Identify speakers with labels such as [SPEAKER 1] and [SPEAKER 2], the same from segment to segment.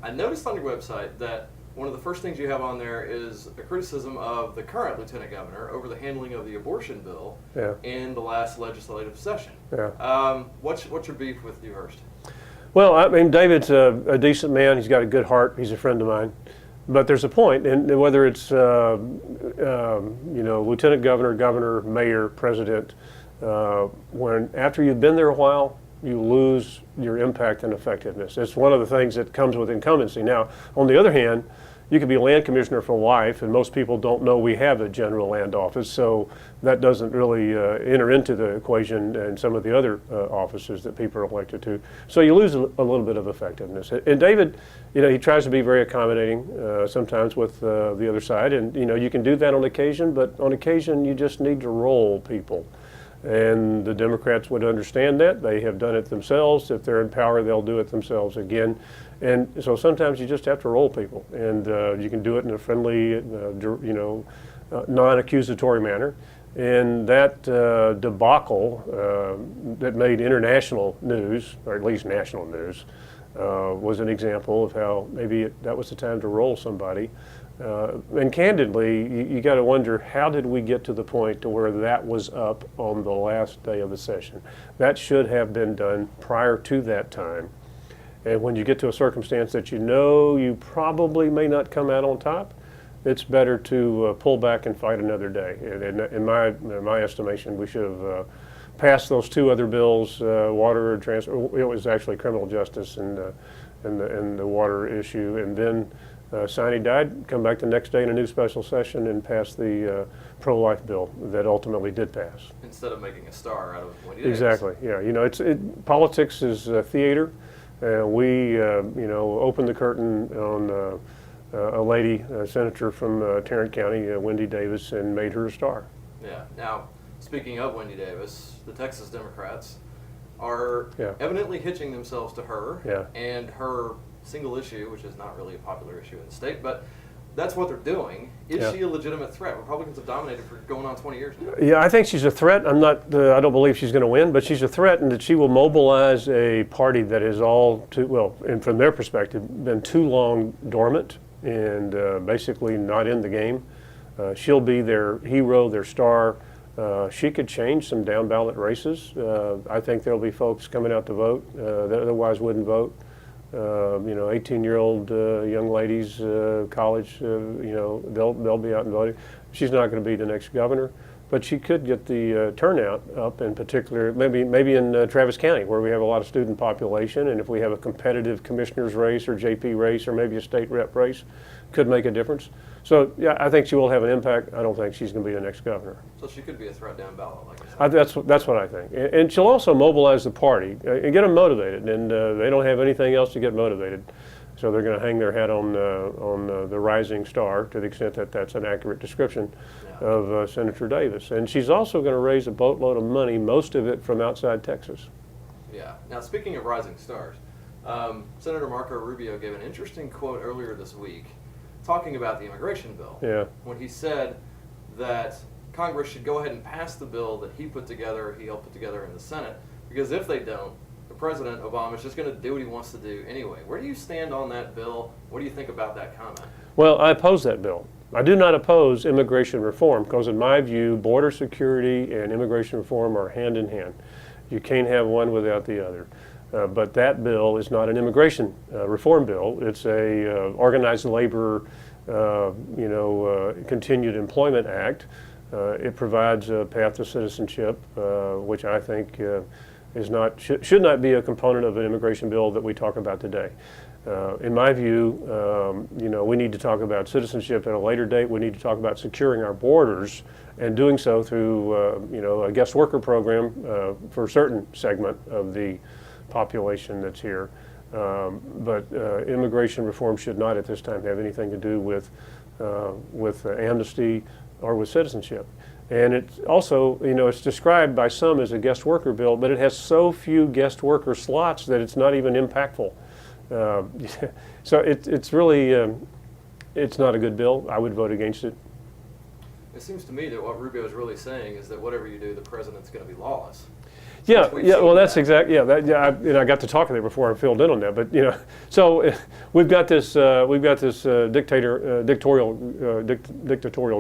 [SPEAKER 1] I noticed on your website that one of the first things you have on there is a criticism of the current lieutenant governor over the handling of the abortion bill in the last legislative session. What's your beef with Dewhurst?
[SPEAKER 2] Well, I mean, David's a decent man. He's got a good heart. He's a friend of mine. But there's a point, and whether it's lieutenant governor, governor, mayor, president, when after you've been there a while, you lose your impact and effectiveness. It's one of the things that comes with incumbency. Now, on the other hand, you could be land commissioner for life, and most people don't know we have a general land office, so that doesn't really enter into the equation and some of the other offices that people are elected to. So you lose a little bit of effectiveness. And David, he tries to be very accommodating sometimes with the other side, and you can do that on occasion, but on occasion you just need to roll people. And the Democrats would understand that. They have done it themselves. If they're in power, they'll do it themselves again. And so sometimes you just have to roll people. And you can do it in a friendly, non-accusatory manner. And that debacle that made international news, or at least national news, was an example of how maybe that was the time to roll somebody. And candidly, you got to wonder, how did we get to the point to where that was up on the last day of the session? That should have been done prior to that time. And when you get to a circumstance that you probably may not come out on top, it's better to pull back and fight another day. And in my estimation, we should have passed those two other bills, water and transfer. It was actually criminal justice and the water issue, and then Siney died, come back the next day in a new special session and pass the pro-life bill that ultimately did pass.
[SPEAKER 1] Instead of making a star out of Wendy Davis.
[SPEAKER 2] Exactly, yeah. Politics is theater. We, opened the curtain on a lady, a senator from Tarrant County, Wendy Davis, and made her a star.
[SPEAKER 1] Yeah. Now, speaking of Wendy Davis, the Texas Democrats are evidently hitching themselves to her and her single issue, which is not really a popular issue in the state, but that's what they're doing. Is she a legitimate threat? Republicans have dominated for going on 20 years now. Yeah,
[SPEAKER 2] I think she's a threat. I don't believe she's going to win, but she's a threat, and that she will mobilize a party that is all too, well, and from their perspective, been too long dormant and basically not in the game. She'll be their hero, their star. She could change some down ballot races. I think there'll be folks coming out to vote that otherwise wouldn't vote. 18-year-old young ladies, college, they'll be out and voting. She's not going to be the next governor, but she could get the turnout up, in particular, maybe in Travis County, where we have a lot of student population, and if we have a competitive commissioner's race or JP race or maybe a state rep race, could make a difference. So, yeah, I think she will have an impact. I don't think she's going to be the next governor.
[SPEAKER 1] So she could be a threat down ballot, like you
[SPEAKER 2] said. That's what I think. And she'll also mobilize the party and get them motivated. And they don't have anything else to get motivated. So they're going to hang their hat on the rising star, to the extent that that's an accurate description of Senator Davis. And she's also going to raise a boatload of money, most of it from outside Texas.
[SPEAKER 1] Yeah. Now, speaking of rising stars, Senator Marco Rubio gave an interesting quote earlier this week talking about the immigration bill, when he said that Congress should go ahead and pass the bill that he helped put together in the Senate, because if they don't, the President Obama is just going to do what he wants to do anyway. Where do you stand on that bill? What do you think about that comment?
[SPEAKER 2] Well, I oppose that bill. I do not oppose immigration reform, because in my view, border security and immigration reform are hand in hand. You can't have one without the other. But that bill is not an immigration reform bill. It's a organized labor, continued employment act. It provides a path to citizenship, which I think should not be a component of an immigration bill that we talk about today. In my view, we need to talk about citizenship at a later date. We need to talk about securing our borders, and doing so through, a guest worker program for a certain segment of the population that's here. But immigration reform should not at this time have anything to do with amnesty or with citizenship. And it's also, it's described by some as a guest worker bill, but it has so few guest worker slots that it's not even impactful. So it's really, it's not a good bill. I would vote against it.
[SPEAKER 1] It seems to me that what Rubio is really saying is that whatever you do, the president's going to be lawless.
[SPEAKER 2] Yeah,
[SPEAKER 1] We've
[SPEAKER 2] yeah.
[SPEAKER 1] seen
[SPEAKER 2] Well, that's
[SPEAKER 1] that.
[SPEAKER 2] exactly. Yeah, and I got to talking there before I filled in on that. But so we've got this dictatorial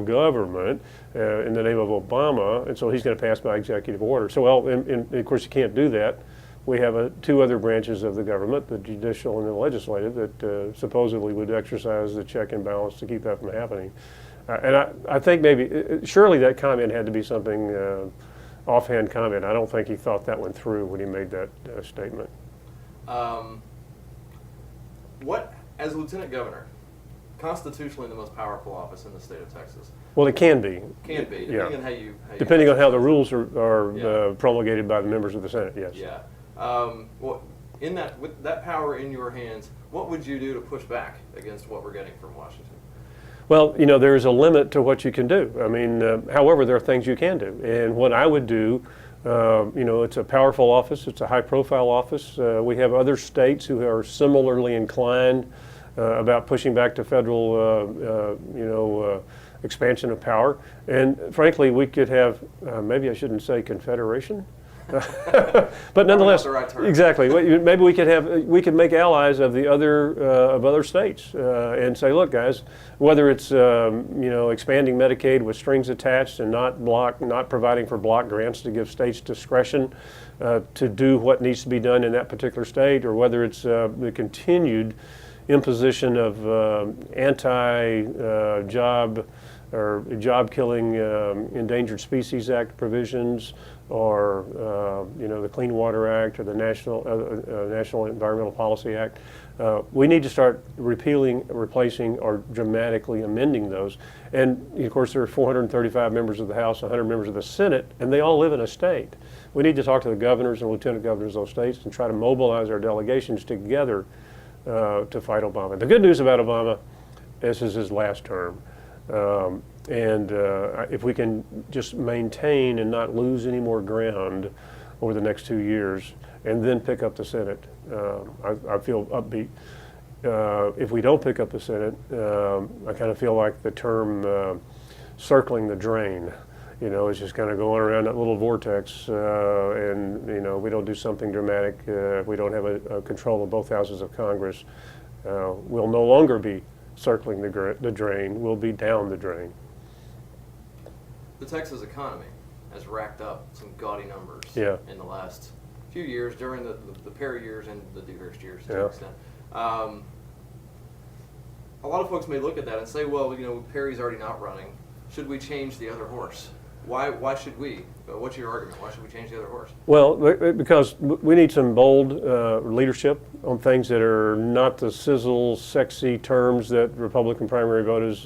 [SPEAKER 2] government in the name of Obama, and so he's going to pass by executive order. So, well, and of course you can't do that. We have two other branches of the government, the judicial and the legislative, that supposedly would exercise the check and balance to keep that from happening. And I think maybe, surely that comment had to be something, offhand comment. I don't think he thought that one through when he made that statement.
[SPEAKER 1] What, as lieutenant governor, constitutionally the most powerful office in the state of Texas?
[SPEAKER 2] Well, it can be.
[SPEAKER 1] Can be, depending on how you
[SPEAKER 2] depending on how the rules are promulgated by the members of the Senate, yes.
[SPEAKER 1] Yeah. Well, with that power in your hands, what would you do to push back against what we're getting from Washington?
[SPEAKER 2] Well, there is a limit to what you can do. I mean, however, there are things you can do. And what I would do, it's a powerful office. It's a high-profile office. We have other states who are similarly inclined about pushing back to federal, expansion of power. And frankly, we could have, maybe I shouldn't say confederation, but nonetheless,
[SPEAKER 1] the right term.
[SPEAKER 2] Exactly. Maybe we could make allies of the other states and say, look, guys, whether it's expanding Medicaid with strings attached and not providing for block grants to give states discretion to do what needs to be done in that particular state, or whether it's the continued imposition of anti-job or job-killing Endangered Species Act provisions, or the Clean Water Act, or the National Environmental Policy Act. We need to start repealing, replacing, or dramatically amending those. And of course, there are 435 members of the House, 100 members of the Senate, and they all live in a state. We need to talk to the governors and lieutenant governors of those states and try to mobilize our delegations together to fight Obama. The good news about Obama, this is his last term. And if we can just maintain and not lose any more ground over the next 2 years, and then pick up the Senate, I feel upbeat. If we don't pick up the Senate, I kind of feel like the term circling the drain. It's just kind of going around that little vortex, and we don't do something dramatic. If we don't have a control of both houses of Congress, we'll no longer be circling the drain. We'll be down the drain.
[SPEAKER 1] The Texas economy has racked up some gaudy numbers in the last few years, during the Perry years and the Dewhurst years to an extent. A lot of folks may look at that and say, well, Perry's already not running. Should we change the other horse? Why should we? What's your argument? Why should we change the other horse?
[SPEAKER 2] Well, because we need some bold leadership on things that are not the sizzle, sexy terms that Republican primary voters,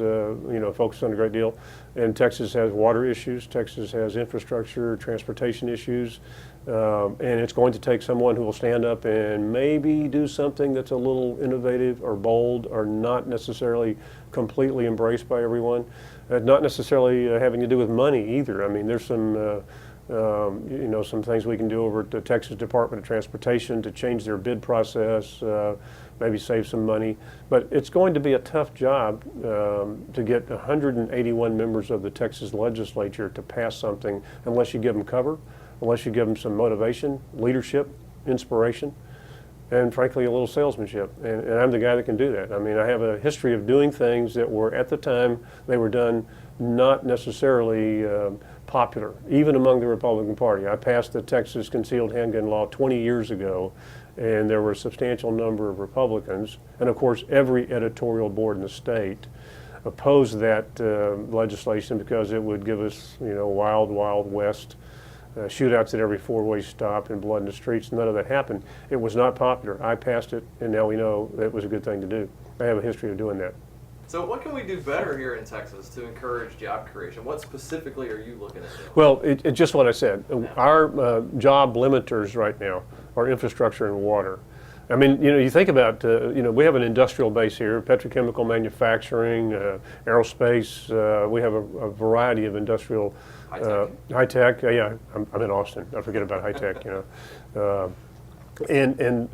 [SPEAKER 2] focus on a great deal. And Texas has water issues. Texas has infrastructure, transportation issues. And it's going to take someone who will stand up and maybe do something that's a little innovative or bold, or not necessarily completely embraced by everyone. Not necessarily having to do with money either. I mean, there's some some things we can do over at the Texas Department of Transportation to change their bid process, maybe save some money. But it's going to be a tough job to get 181 members of the Texas legislature to pass something unless you give them cover, unless you give them some motivation, leadership, inspiration, and frankly a little salesmanship. And I'm the guy that can do that. I mean, I have a history of doing things that were, at the time they were done, not necessarily popular, even among the Republican Party. I passed the Texas concealed handgun law 20 years ago, and there were a substantial number of Republicans, and of course every editorial board in the state opposed that legislation because it would give us, wild, wild west shootouts at every four-way stop and blood in the streets. None of that happened. It was not popular. I passed it, and now we know that it was a good thing to do. I have a history of doing that.
[SPEAKER 1] So what can we do better here in Texas to encourage job creation? What specifically are you looking at doing?
[SPEAKER 2] Well, it's just what I said. Our job limiters right now are infrastructure and water. I mean, you think about, we have an industrial base here, petrochemical manufacturing, aerospace. We have a variety of industrial high tech. Yeah, I'm in Austin. I forget about high tech. And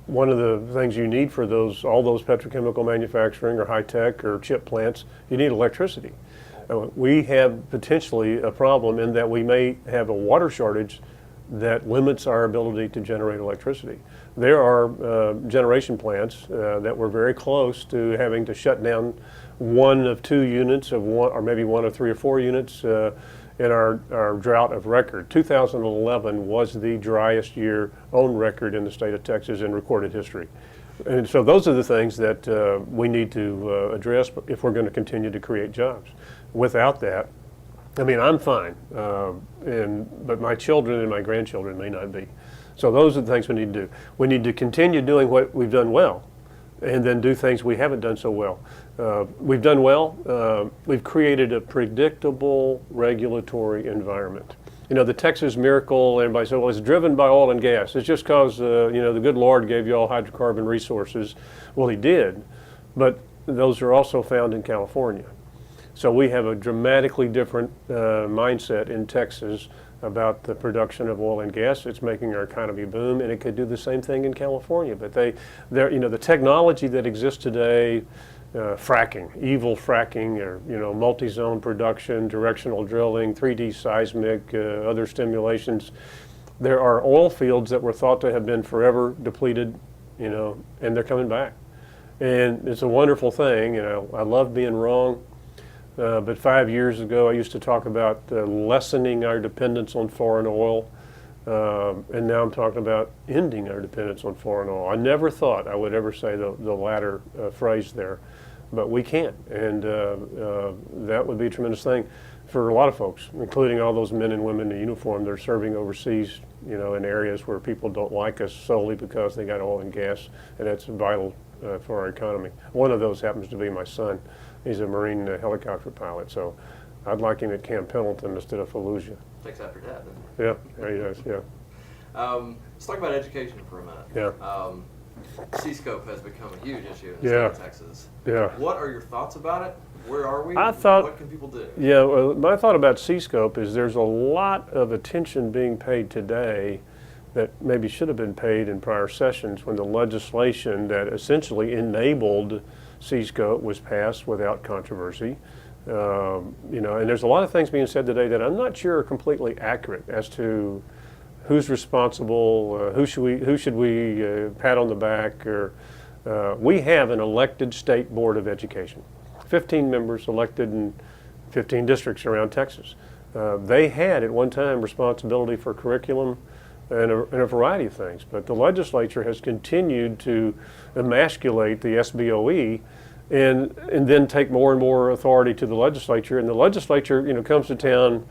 [SPEAKER 2] one of the things you need for all those petrochemical manufacturing or high tech or chip plants, you need electricity. We have potentially a problem in that we may have a water shortage that limits our ability to generate electricity. There are generation plants that were very close to having to shut down one of 2 units of one, or maybe 1 of 3 or 4 units in our drought of record. 2011 was the driest year on record in the state of Texas in recorded history. And so those are the things that we need to address if we're going to continue to create jobs. Without that, I mean, I'm fine, but my children and my grandchildren may not be. So those are the things we need to do. We need to continue doing what we've done well, and then do things we haven't done so well. We've done well. We've created a predictable regulatory environment. You know, the Texas miracle, everybody said, well, it's driven by oil and gas. It's just because, you know, the good Lord gave you all hydrocarbon resources. Well, he did, but those are also found in California. So we have a dramatically different mindset in Texas about the production of oil and gas. It's making our economy boom, and it could do the same thing in California. But you know, the technology that exists today, fracking, evil fracking, or, you know, multi-zone production, directional drilling, 3D seismic, other stimulations. There are oil fields that were thought to have been forever depleted, you know, and they're coming back. And it's a wonderful thing. You know, I love being wrong. But 5 years ago, I used to talk about lessening our dependence on foreign oil, and now I'm talking about ending our dependence on foreign oil. I never thought I would ever say the latter phrase there, but we can, and that would be a tremendous thing for a lot of folks, including all those men and women in uniform that are serving overseas, you know, in areas where people don't like us solely because they got oil and gas, and that's vital for our economy. One of those happens to be my son. He's a Marine helicopter pilot, so I'd like him at Camp Pendleton instead of Fallujah.
[SPEAKER 1] Takes after Dad, doesn't
[SPEAKER 2] Yeah, he does, yeah.
[SPEAKER 1] Let's talk about education for a minute.
[SPEAKER 2] Yeah.
[SPEAKER 1] C-scope has become a huge issue in the state of Texas.
[SPEAKER 2] Yeah.
[SPEAKER 1] What are your thoughts about it? Where are we?
[SPEAKER 2] What
[SPEAKER 1] can people do?
[SPEAKER 2] Yeah, well, my thought about C-scope is there's a lot of attention being paid today that maybe should have been paid in prior sessions when the legislation that essentially enabled C-scope was passed without controversy. You know, and there's a lot of things being said today that I'm not sure are completely accurate as to who's responsible, who should we pat on the back, or we have an elected state board of education, 15 members elected in 15 districts around Texas. They had at one time responsibility for curriculum and a variety of things, but the legislature has continued to emasculate the SBOE and then take more and more authority to the legislature. And the legislature, you know, comes to town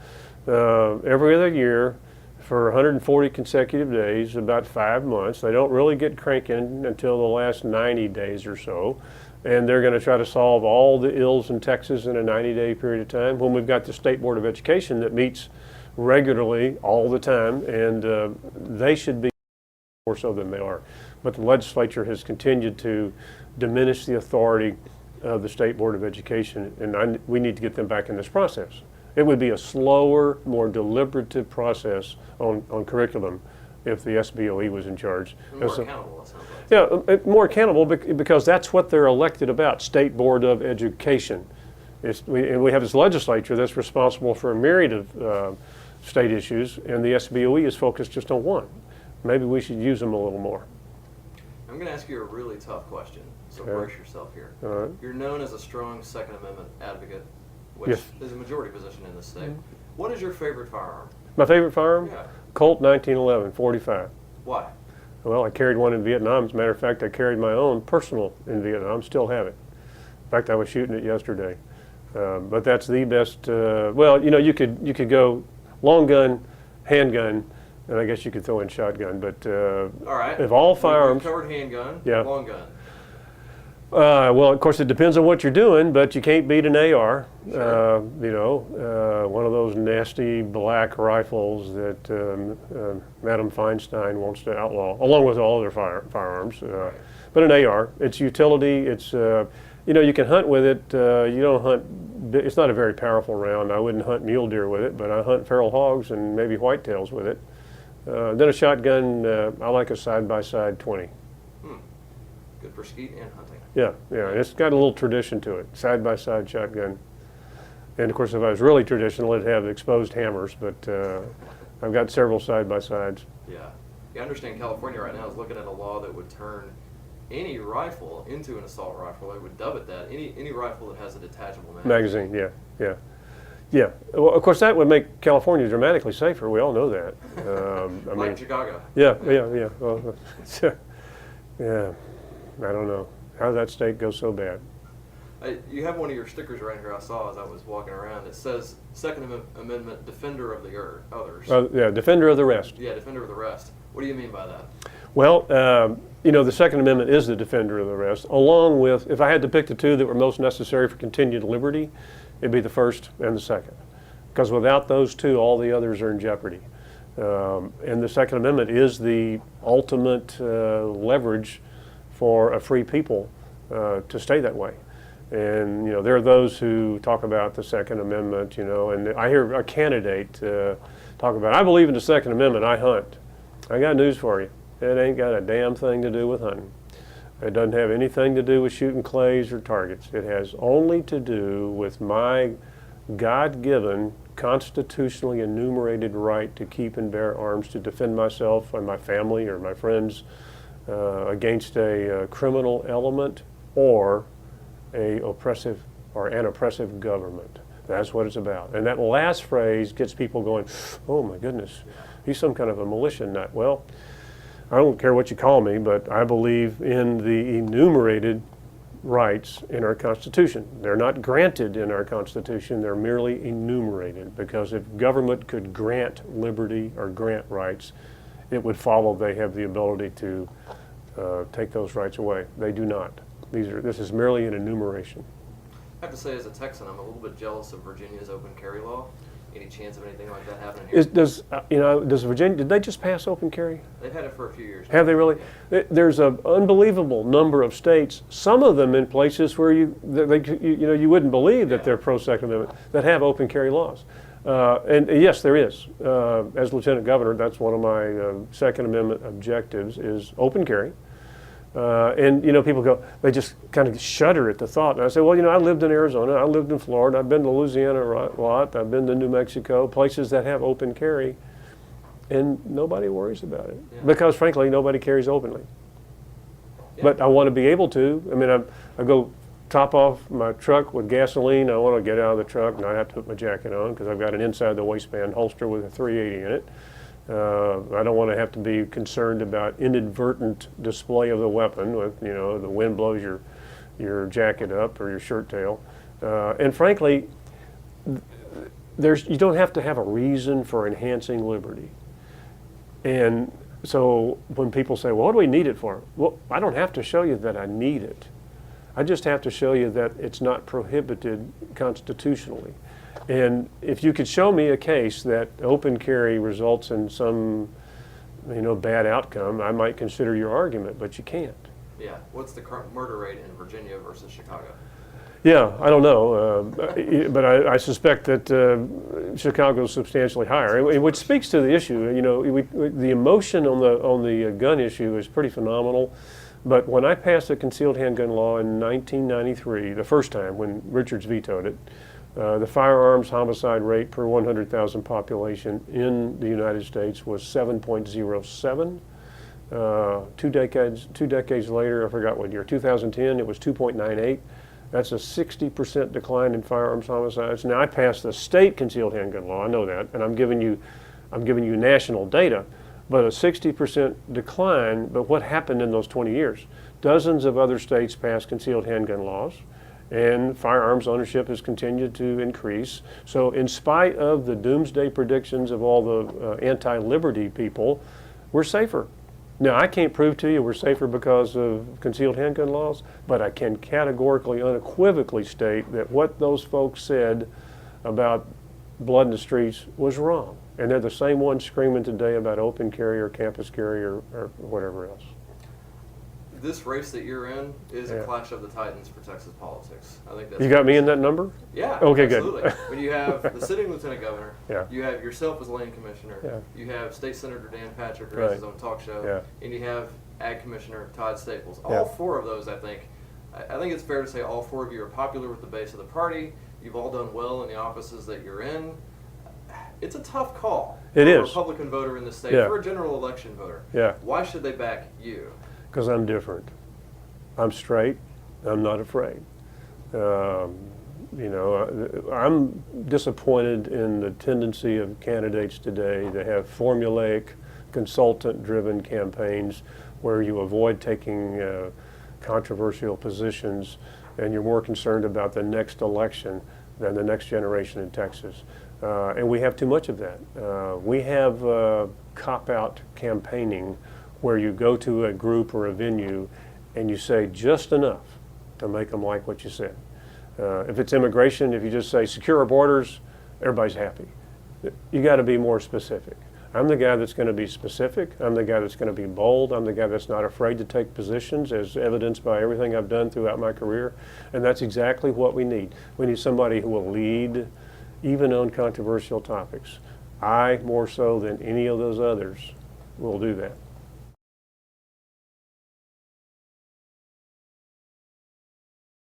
[SPEAKER 2] every other year for 140 consecutive days, about 5 months. They don't really get cranking until the last 90 days or so. And they're going to try to solve all the ills in Texas in a 90-day period of time when we've got the State Board of Education that meets regularly all the time, and they should be more so than they are. But the legislature has continued to diminish the authority of the State Board of Education, and we need to get them back in this process. It would be a slower, more deliberative process on curriculum if the SBOE was in charge.
[SPEAKER 1] More accountable, it sounds like.
[SPEAKER 2] Yeah, more accountable because that's what they're elected about, State Board of Education. And we have this legislature that's responsible for a myriad of state issues, and the SBOE is focused just on one. Maybe we should use them a little more.
[SPEAKER 1] I'm going to ask you a really tough question, so brace yourself here.
[SPEAKER 2] All right.
[SPEAKER 1] You're known as a strong Second Amendment advocate, which
[SPEAKER 2] Yes.
[SPEAKER 1] is a majority position in this state. What is your favorite firearm?
[SPEAKER 2] My favorite firearm?
[SPEAKER 1] Yeah.
[SPEAKER 2] Colt 1911, 45.
[SPEAKER 1] Why?
[SPEAKER 2] Well, I carried one in Vietnam. As a matter of fact, I carried my own personal in Vietnam, still have it. In fact, I was shooting it yesterday. But that's the best, well, you know, you could go long gun, handgun, and I guess you could throw in shotgun, but
[SPEAKER 1] all right.
[SPEAKER 2] Of all firearms.
[SPEAKER 1] You covered handgun,
[SPEAKER 2] Yeah.
[SPEAKER 1] long gun.
[SPEAKER 2] Well, of course, it depends on what you're doing, but you can't beat an AR.
[SPEAKER 1] Sure.
[SPEAKER 2] You know, one of those nasty black rifles that Madam Feinstein wants to outlaw, along with all other firearms.
[SPEAKER 1] Right.
[SPEAKER 2] But an AR, it's utility. It's you know, you can hunt with it. You don't hunt. It's not a very powerful round. I wouldn't hunt mule deer with it, but I hunt feral hogs and maybe whitetails with it. Then a shotgun. I like a side-by-side 20.
[SPEAKER 1] Good for skeet and hunting.
[SPEAKER 2] Yeah, it's got a little tradition to it, side-by-side shotgun. And of course, if I was really traditional, it'd have exposed hammers, but I've got several side-by-sides.
[SPEAKER 1] Yeah. I understand California right now is looking at a law that would turn any rifle into an assault rifle. They would dub it that. Any rifle that has a detachable
[SPEAKER 2] Magazine, yeah. Well, of course, that would make California dramatically safer. We all know that.
[SPEAKER 1] Like Chicago.
[SPEAKER 2] Yeah. Well, yeah. I don't know how that state goes so bad.
[SPEAKER 1] You have one of your stickers right here I saw as I was walking around. It says Second Amendment, Defender of the Others.
[SPEAKER 2] Yeah, Defender of the Rest.
[SPEAKER 1] Yeah, Defender of the Rest. What do you mean by that?
[SPEAKER 2] Well, the Second Amendment is the defender of the rest, along with, if I had to pick the two that were most necessary for continued liberty, it'd be the first and the second. Because without those two, all the others are in jeopardy. And the Second Amendment is the ultimate leverage for a free people to stay that way. And, there are those who talk about the Second Amendment, and I hear a candidate talk about, I believe in the Second Amendment, I hunt. I got news for you. It ain't got a damn thing to do with hunting. It doesn't have anything to do with shooting clays or targets. It has only to do with my God-given, constitutionally enumerated right to keep and bear arms to defend myself and my family or my friends against a criminal element or an oppressive government. That's what it's about. And that last phrase gets people going, oh my goodness, he's some kind of a militia nut. Well, I don't care what you call me, but I believe in the enumerated rights in our Constitution. They're not granted in our Constitution, they're merely enumerated, because if government could grant liberty or grant rights, it would follow they have the ability to take those rights away. They do not. This is merely an enumeration.
[SPEAKER 1] I have to say, as a Texan, I'm a little bit jealous of Virginia's open carry law. Any chance of anything like that happening here?
[SPEAKER 2] Does Virginia, did they just pass open carry?
[SPEAKER 1] They've had it for a few years now.
[SPEAKER 2] Have they really? Yeah. There's an unbelievable number of states, some of them in places where you wouldn't believe that they're pro-Second Amendment, that have open carry laws. And yes, there is. As Lieutenant Governor, that's one of my Second Amendment objectives is open carry. And people go, they just kind of shudder at the thought. And I say, well, I lived in Arizona, I lived in Florida, I've been to Louisiana a lot, I've been to New Mexico, places that have open carry, and nobody worries about it. Yeah. Because frankly, nobody carries openly. Yeah. But I want to be able to. I mean, I go top off my truck with gasoline, I want to get out of the truck and I have to put my jacket on because I've got an inside the waistband holster with a .380 in it. I don't want to have to be concerned about inadvertent display of the weapon with, the wind blows your jacket up or your shirt tail. And frankly, you don't have to have a reason for enhancing liberty. And so when people say, well, what do we need it for? Well, I don't have to show you that I need it. I just have to show you that it's not prohibited constitutionally. And if you could show me a case that open carry results in some, bad outcome, I might consider your argument, but you can't.
[SPEAKER 1] Yeah. What's the current murder rate in Virginia versus Chicago?
[SPEAKER 2] Yeah, I don't know, but I suspect that Chicago is substantially higher, which speaks to the issue. The emotion on the gun issue is pretty phenomenal. But when I passed the concealed handgun law in 1993, the first time when Richards vetoed it, the firearms homicide rate per 100,000 population in the United States was 7.07. 2 decades later, I forgot what year, 2010, it was 2.98. That's a 60% decline in firearms homicides. Now I passed the state concealed handgun law, I know that, and I'm giving you national data, but a 60% decline. But what happened in those 20 years? Dozens of other states passed concealed handgun laws, and firearms ownership has continued to increase. So in spite of the doomsday predictions of all the anti-liberty people, we're safer. Now, I can't prove to you we're safer because of concealed handgun laws, but I can categorically, unequivocally state that what those folks said about blood in the streets was wrong. And they're the same ones screaming today about open carry or campus carry or whatever else.
[SPEAKER 1] This race that you're in is a clash of the titans for Texas politics. I think that's.
[SPEAKER 2] You got me in that number?
[SPEAKER 1] Yeah.
[SPEAKER 2] Okay,
[SPEAKER 1] absolutely.
[SPEAKER 2] Good.
[SPEAKER 1] When you have the sitting lieutenant governor,
[SPEAKER 2] yeah.
[SPEAKER 1] You have yourself as Land Commissioner, yeah. You have State Senator Dan Patrick, who has his own talk show, yeah. And you have Ag Commissioner Todd Staples. All four of those, I think it's fair to say all four of you are popular with the base of the party. You've all done well in the offices that you're in. it's a tough call
[SPEAKER 2] It
[SPEAKER 1] for a
[SPEAKER 2] is.
[SPEAKER 1] Republican voter in the state,
[SPEAKER 2] Yeah.
[SPEAKER 1] for a general election voter.
[SPEAKER 2] Yeah.
[SPEAKER 1] Why should they back you?
[SPEAKER 2] Because I'm different. I'm straight. I'm not afraid. I'm disappointed in the tendency of candidates today to have formulaic, consultant-driven campaigns where you avoid taking controversial positions and you're more concerned about the next election than the next generation in Texas. And we have too much of that. We have cop-out campaigning where you go to a group or a venue and you say just enough to make them like what you said. If it's immigration, if you just say secure our borders, everybody's happy. You got to be more specific. I'm the guy that's going to be specific. I'm the guy that's going to be bold. I'm the guy that's not afraid to take positions, as evidenced by everything I've done throughout my career. And that's exactly what we need. We need somebody who will lead, even on controversial topics. I, more so than any of those others, will do that.